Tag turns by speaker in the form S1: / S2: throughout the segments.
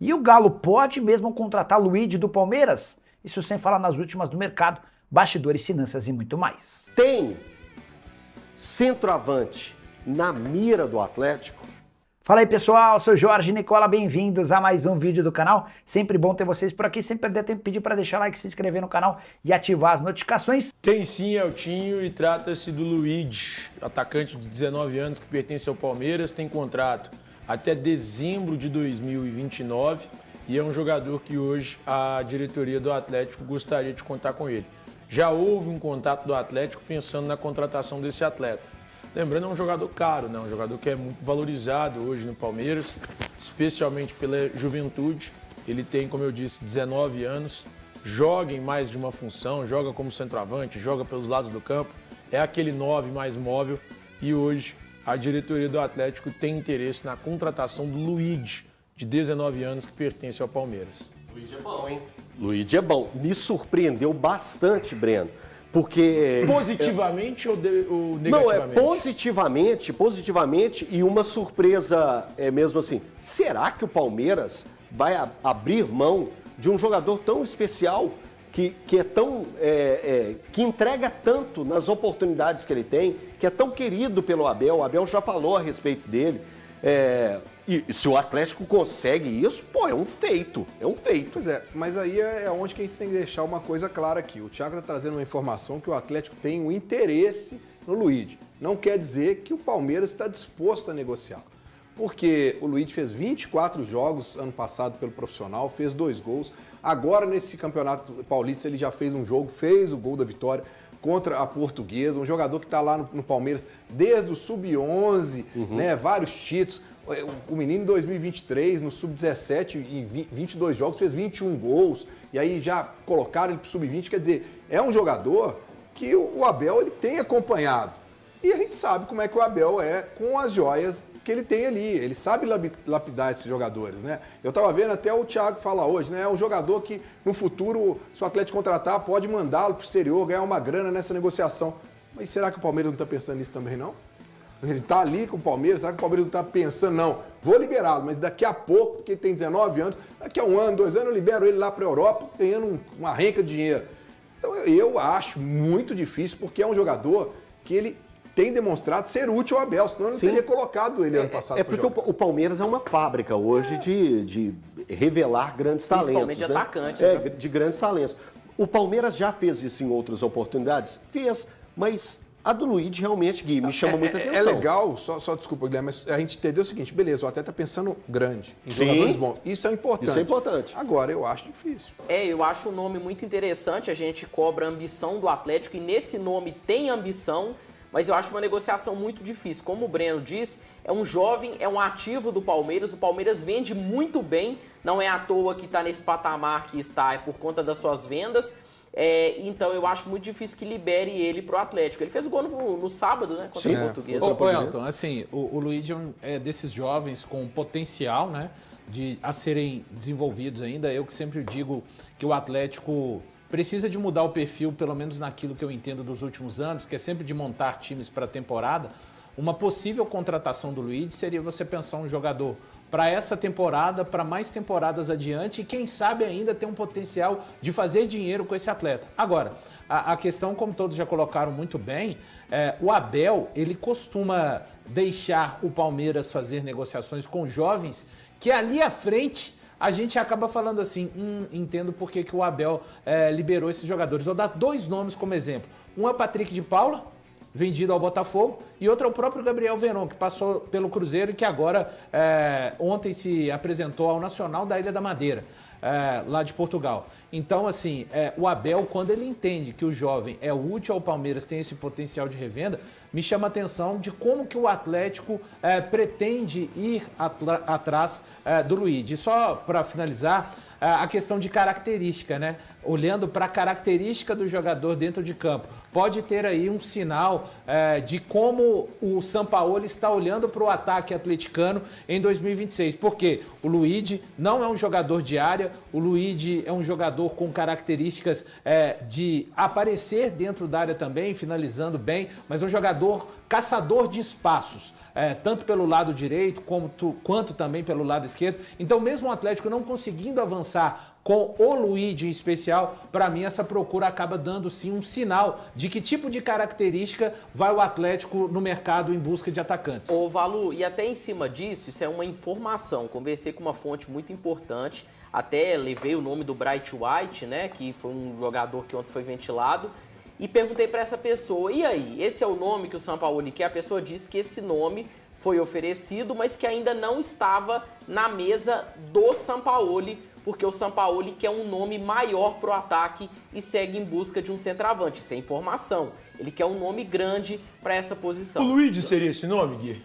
S1: E o Galo pode mesmo contratar Luigi do Palmeiras? Isso sem falar nas últimas do mercado, bastidores, finanças e muito mais.
S2: Tem centroavante na mira do Atlético?
S1: Fala aí pessoal, sou Jorge Nicola, bem-vindos a mais um vídeo do canal. Sempre bom ter vocês por aqui, sem perder tempo, pedir para deixar like, se inscrever no canal e ativar as notificações.
S3: Tem sim, Eltinho, e trata-se do Luigi, atacante de 19 anos que pertence ao Palmeiras, tem contrato até dezembro de 2029 e é um jogador que hoje a diretoria do Atlético gostaria de contar com ele. Já houve um contato do Atlético pensando na contratação desse atleta. Lembrando, é um jogador caro, né? Um jogador que é muito valorizado hoje no Palmeiras, especialmente pela juventude. Ele tem, como eu disse, 19 anos, joga em mais de uma função, joga como centroavante, joga pelos lados do campo, é aquele 9 mais móvel e hoje a diretoria do Atlético tem interesse na contratação do Luigi, de 19 anos, que pertence ao Palmeiras.
S2: Luigi é bom, hein? Luigi é bom. Me surpreendeu bastante, Breno. Porque...
S3: Positivamente ou negativamente?
S2: Não, é positivamente e uma surpresa é mesmo assim. Será que o Palmeiras vai abrir mão de um jogador tão especial que é tão que entrega tanto nas oportunidades que ele tem, que é tão querido pelo Abel? O Abel já falou a respeito dele. E se o Atlético consegue isso, pô, é um feito, é um feito.
S4: Pois é, mas aí é onde que a gente tem que deixar uma coisa clara aqui. O Thiago está trazendo uma informação que o Atlético tem um interesse no Luigi. Não quer dizer que o Palmeiras está disposto a negociar. Porque o Luigi fez 24 jogos ano passado pelo profissional, fez 2 gols. Agora, nesse campeonato paulista, ele já fez um jogo, fez o gol da vitória contra a Portuguesa, um jogador que está lá no Palmeiras desde o Sub-11, né, vários títulos. O menino em 2023, no Sub-17, em 22 jogos, fez 21 gols. E aí já colocaram ele para o Sub-20. Quer dizer, é um jogador que o Abel ele tem acompanhado. E a gente sabe como é que o Abel é com as joias que ele tem ali. Ele sabe lapidar esses jogadores, né? Eu estava vendo até o Thiago falar hoje, né? É um jogador que no futuro, se o Atlético contratar, pode mandá-lo para o exterior, ganhar uma grana nessa negociação. Mas será que o Palmeiras não está pensando nisso também, não? Ele está ali com o Palmeiras, será que o Palmeiras não está pensando, não, vou liberá-lo, mas daqui a pouco, porque ele tem 19 anos, daqui a 1 ano, 2 anos, eu libero ele lá para a Europa, ganhando uma renca de dinheiro. Então eu acho muito difícil, porque é um jogador que ele tem demonstrado ser útil ao Abel, senão eu não teria colocado ele ano passado.
S2: É porque o Palmeiras é uma fábrica hoje de revelar grandes talentos.
S5: Principalmente de
S2: né?
S5: atacantes. Né?
S2: De grandes talentos. O Palmeiras já fez isso em outras oportunidades? Fez, mas... A do Luigi realmente, Gui, me chama muita atenção.
S4: É legal, só desculpa, Guilherme, mas a gente entendeu o seguinte, beleza, o atleta tá pensando grande, em jogadores bons. Isso é importante.
S2: Isso é importante.
S4: Agora, eu acho difícil.
S5: Eu acho um nome muito interessante, a gente cobra a ambição do Atlético e nesse nome tem ambição, mas eu acho uma negociação muito difícil. Como o Breno disse, é um jovem, é um ativo do Palmeiras, o Palmeiras vende muito bem, não é à toa que está nesse patamar que está, é por conta das suas vendas. Então eu acho muito difícil que libere ele pro Atlético. Ele fez o gol no sábado, né? Contra o Portuguesa.
S6: Ô Elton, assim, o Luigi é desses jovens com potencial, né? A serem desenvolvidos ainda. Eu que sempre digo que o Atlético precisa de mudar o perfil, pelo menos naquilo que eu entendo dos últimos anos, que é sempre de montar times para a temporada. Uma possível contratação do Luigi seria você pensar um jogador para essa temporada, para mais temporadas adiante e quem sabe ainda ter um potencial de fazer dinheiro com esse atleta. Agora, a questão, como todos já colocaram muito bem, o Abel, ele costuma deixar o Palmeiras fazer negociações com jovens que ali à frente a gente acaba falando assim, entendo por que o Abel liberou esses jogadores. Vou dar 2 nomes como exemplo. Um é o Patrick de Paula, vendido ao Botafogo, e outro é o próprio Gabriel Veron, que passou pelo Cruzeiro e que agora, ontem, se apresentou ao Nacional da Ilha da Madeira, lá de Portugal. Então, assim, o Abel, quando ele entende que o jovem é útil ao Palmeiras, tem esse potencial de revenda, me chama a atenção de como que o Atlético pretende ir atrás do Luigi. Só para finalizar, a questão de característica, né? olhando para a característica do jogador dentro de campo, pode ter aí um sinal de como o Sampaoli está olhando para o ataque atleticano em 2026. Porque o Luigi não é um jogador de área, o Luigi é um jogador com características de aparecer dentro da área também, finalizando bem, mas é um jogador caçador de espaços. Tanto pelo lado direito quanto também pelo lado esquerdo. Então, mesmo o Atlético não conseguindo avançar com o Luigi em especial, para mim essa procura acaba dando sim um sinal de que tipo de característica vai o Atlético no mercado em busca de atacantes.
S5: Ô Valu, e até em cima disso, isso é uma informação. Conversei com uma fonte muito importante, até levei o nome do Bright White, né, que foi um jogador que ontem foi ventilado, e perguntei para essa pessoa, e aí, esse é o nome que o Sampaoli quer? A pessoa disse que esse nome foi oferecido, mas que ainda não estava na mesa do Sampaoli, porque o Sampaoli quer um nome maior para o ataque e segue em busca de um centroavante. Isso é informação. Ele quer um nome grande para essa posição.
S3: O Luigi seria esse nome, Gui?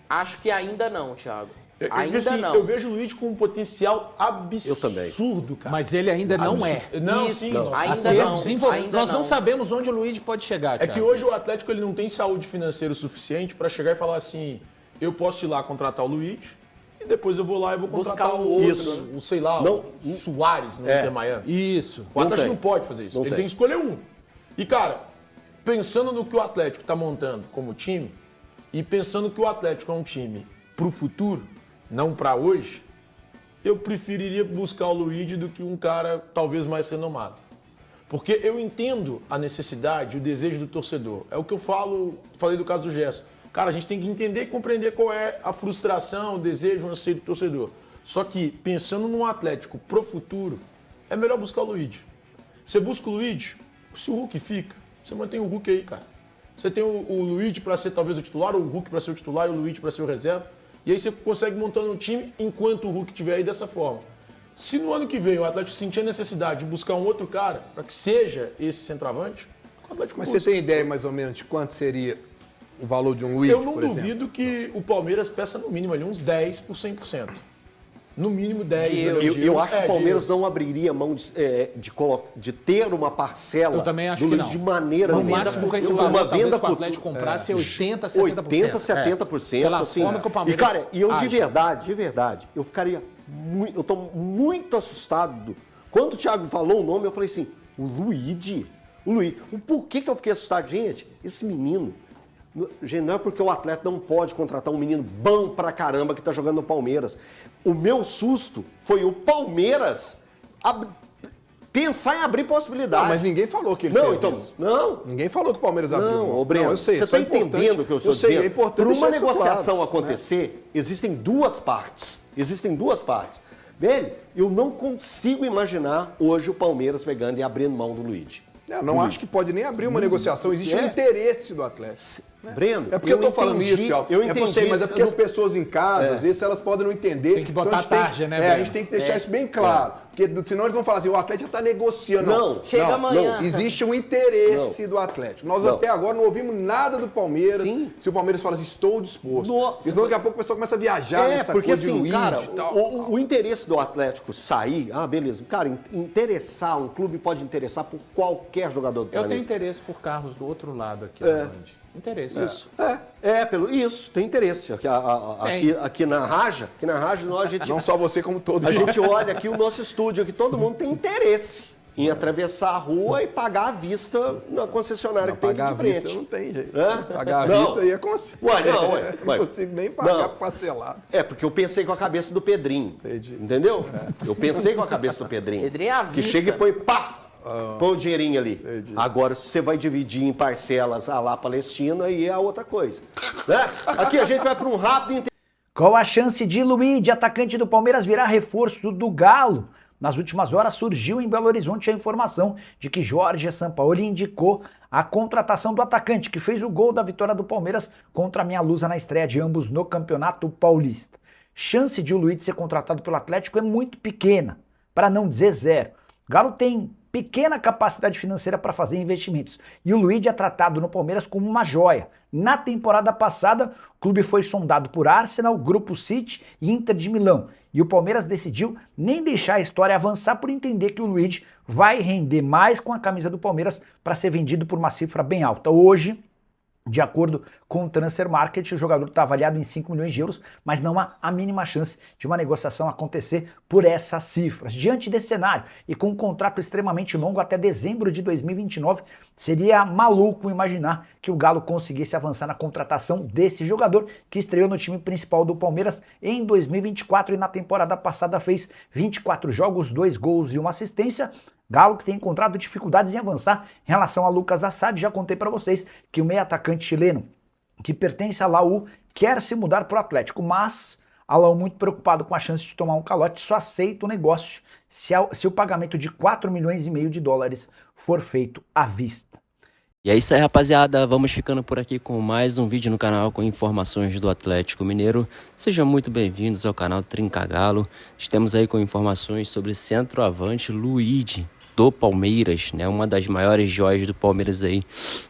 S5: Acho que ainda não, Thiago. Ainda
S3: assim,
S5: não.
S3: Eu vejo o Luigi com um potencial absurdo, cara.
S6: Mas ele ainda não é.
S3: Não,
S5: Isso,
S3: sim.
S5: não.
S3: Nós
S5: Ainda
S3: sabemos.
S5: não. Ainda
S6: Nós não sabemos onde o Luigi pode chegar,
S3: É
S6: Thiago.
S3: que hoje o Atlético ele não tem saúde financeira suficiente para chegar e falar assim, eu posso ir lá contratar o Luigi e depois eu vou lá e vou contratar
S5: Buscar um
S3: o
S5: outro,
S3: isso, o sei lá,
S2: Não.
S3: o Suárez no Inter Miami.
S6: Isso.
S3: O Atlético
S2: tem.
S3: não pode fazer isso.
S2: Não
S3: Ele
S2: tem.
S3: tem que escolher um. E, cara, pensando no que o Atlético está montando como time e pensando que o Atlético é um time para o futuro, não para hoje, eu preferiria buscar o Luigi do que um cara talvez mais renomado. Porque eu entendo a necessidade, o desejo do torcedor. É o que eu falei do caso do Gerson. Cara, a gente tem que entender e compreender qual é a frustração, o desejo, o anseio do torcedor. Só que, pensando num Atlético pro futuro, é melhor buscar o Luigi. Você busca o Luigi, se o Hulk fica, você mantém o Hulk aí, cara. Você tem o Luigi para ser talvez o titular, ou o Hulk para ser o titular e o Luigi para ser o reserva. E aí você consegue montando um time enquanto o Hulk estiver aí dessa forma. Se no ano que vem o Atlético sentir a necessidade de buscar um outro cara para que seja esse centroavante, o Atlético
S4: Mas
S3: busca.
S4: você tem ideia mais ou menos de quanto seria o valor de um Luigi,
S3: Eu não
S4: por exemplo?
S3: duvido que o Palmeiras peça no mínimo ali uns 10 por 100%. No mínimo 10
S5: De
S3: milhões
S5: euros.
S3: de
S2: Eu
S3: euros.
S2: acho que o Palmeiras não abriria mão de ter uma parcela
S6: Eu também acho
S2: do
S6: que
S2: Luigi
S6: não.
S2: de maneira
S6: No
S2: nenhuma.
S6: máximo com esse
S2: Uma
S6: valor, talvez
S2: venda
S6: que o Atlético comprasse 80, 70%.
S2: 80, 70%.
S6: Pela
S2: assim.
S6: forma que o
S2: E,
S6: Palmeiras
S2: cara, e eu
S6: age.
S2: de verdade, eu ficaria muito, eu tô muito assustado. Quando o Thiago falou o nome, eu falei assim, o Luigi. O porquê que eu fiquei assustado? Gente, esse menino, gente, não é porque o atleta não pode contratar um menino bom pra caramba que tá jogando no Palmeiras. O meu susto foi o Palmeiras pensar em abrir possibilidade.
S4: Não, mas ninguém falou que ele
S2: Não,
S4: fez
S2: então,
S4: isso.
S2: não.
S4: Ninguém falou que o Palmeiras abriu.
S2: Não,
S4: mão.
S2: ô Breno,
S4: eu sei,
S2: você
S4: só
S2: está
S4: é importante-
S2: entendendo o que eu estou
S4: sei,
S2: dizendo?
S4: é importante
S2: Para uma
S4: deixar isso
S2: negociação
S4: claro,
S2: acontecer, existem duas partes. Existem duas partes. Velho, eu não consigo imaginar hoje o Palmeiras pegando e abrindo mão do Luigi.
S4: Eu não acho que pode nem abrir uma negociação. Existe um interesse do Atlético.
S2: Breno,
S4: É porque eu tô falando
S2: entendi,
S4: isso, Thiago.
S2: eu
S4: É
S2: entendi
S4: você, mas é
S2: isso,
S4: porque
S2: eu
S4: as pessoas em casa, às vezes, elas podem não entender.
S6: Tem que botar
S4: a gente tem-
S6: tarja, né,
S4: a
S6: velho?
S4: gente tem que deixar isso bem claro. Porque senão eles vão falar assim, o Atlético já está negociando.
S2: Não,
S5: Chega amanhã.
S4: Existe um interesse do Atlético. Nós
S2: Não.
S4: até agora não ouvimos nada do Palmeiras.
S2: Sim.
S4: Se o Palmeiras fala assim, estou disposto.
S2: Nossa.
S4: Porque senão daqui a pouco o pessoal começa a viajar nessa
S2: porque
S4: coisa de
S2: assim,
S4: Luigi
S2: cara,
S4: e tal.
S2: o interesse do Atlético sair, beleza, cara, interessar, um clube pode interessar por qualquer jogador do
S6: Eu tenho
S2: planeta.
S6: interesse por carros do outro lado aqui na Band. Interesse.
S2: Isso. Isso, tem interesse. Aqui na Raja, a gente,
S4: Não só você, como todos
S2: a
S4: nós.
S2: gente olha aqui o nosso estúdio, aqui todo mundo tem interesse em atravessar a rua e pagar à vista na concessionária que tem
S4: Pagar à
S2: aqui de
S4: vista
S2: frente.
S4: não tem jeito.
S2: Hã?
S4: Pagar à
S2: Não.
S4: vista aí é consigo.
S2: Ué.
S4: Não consigo nem pagar
S2: Não.
S4: parcelado.
S2: É, porque eu pensei com a cabeça do Pedrinho.
S4: Entendi.
S2: Entendeu? Eu pensei com a cabeça do Pedrinho.
S5: Pedrinho é à
S2: Que
S5: vista.
S2: chega e põe, pá! Põe o dinheirinho ali. Agora, se você vai dividir em parcelas a lá Palestina, aí é outra coisa. Né? Aqui a gente vai para um rápido...
S1: Qual a chance de Luigi, atacante do Palmeiras, virar reforço do Galo? Nas últimas horas surgiu em Belo Horizonte a informação de que Jorge Sampaoli indicou a contratação do atacante, que fez o gol da vitória do Palmeiras contra a Meia Lusa na estreia de ambos no Campeonato Paulista. Chance de o Luigi ser contratado pelo Atlético é muito pequena, para não dizer zero. Galo tem pequena capacidade financeira para fazer investimentos. E o Luiz é tratado no Palmeiras como uma joia. Na temporada passada, o clube foi sondado por Arsenal, Grupo City e Inter de Milão. E o Palmeiras decidiu nem deixar a história avançar por entender que o Luiz vai render mais com a camisa do Palmeiras para ser vendido por uma cifra bem alta. Hoje, de acordo com o Transfer Market, o jogador está avaliado em 5 milhões de euros, mas não há a mínima chance de uma negociação acontecer por essas cifras. Diante desse cenário e com um contrato extremamente longo até dezembro de 2029, seria maluco imaginar que o Galo conseguisse avançar na contratação desse jogador que estreou no time principal do Palmeiras em 2024 e na temporada passada fez 24 jogos, 2 gols e 1 assistência. Galo que tem encontrado dificuldades em avançar em relação a Lucas Assad. Já contei para vocês que o meio atacante chileno que pertence a Laú quer se mudar para o Atlético, mas a Laú, muito preocupado com a chance de tomar um calote, só aceita o negócio se o pagamento de 4,5 milhões de dólares for feito à vista.
S7: E é isso aí, rapaziada, vamos ficando por aqui com mais um vídeo no canal com informações do Atlético Mineiro. Sejam muito bem-vindos ao canal Trinca Galo. Estamos aí com informações sobre centroavante Luiz do Palmeiras, né? Uma das maiores joias do Palmeiras aí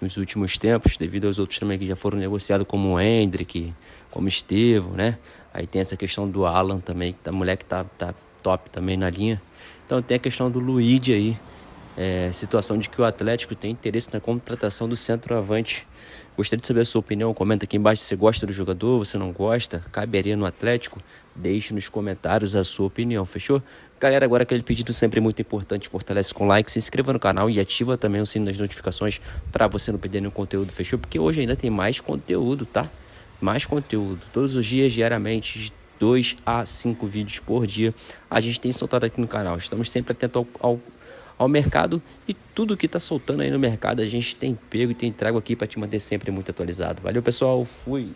S7: nos últimos tempos, devido aos outros também que já foram negociados, como o Hendrick, como o Estevão, né? Aí tem essa questão do Alan também, que tá moleque tá top também na linha. Então tem a questão do Luiz aí. Situação de que o Atlético tem interesse na contratação do centroavante. Gostaria de saber a sua opinião. Comenta aqui embaixo se você gosta do jogador, você não gosta, caberia no Atlético. Deixe nos comentários a sua opinião, fechou? Galera, agora aquele pedido sempre muito importante, fortalece com like, se inscreva no canal e ativa também o sino das notificações para você não perder nenhum conteúdo, fechou? Porque hoje ainda tem mais conteúdo, tá? Mais conteúdo, todos os dias, diariamente, 2 a 5 vídeos por dia a gente tem soltado aqui no canal. Estamos sempre atentos ao mercado e tudo que tá soltando aí no mercado a gente tem pego e tem trago aqui para te manter sempre muito atualizado. Valeu, pessoal, fui!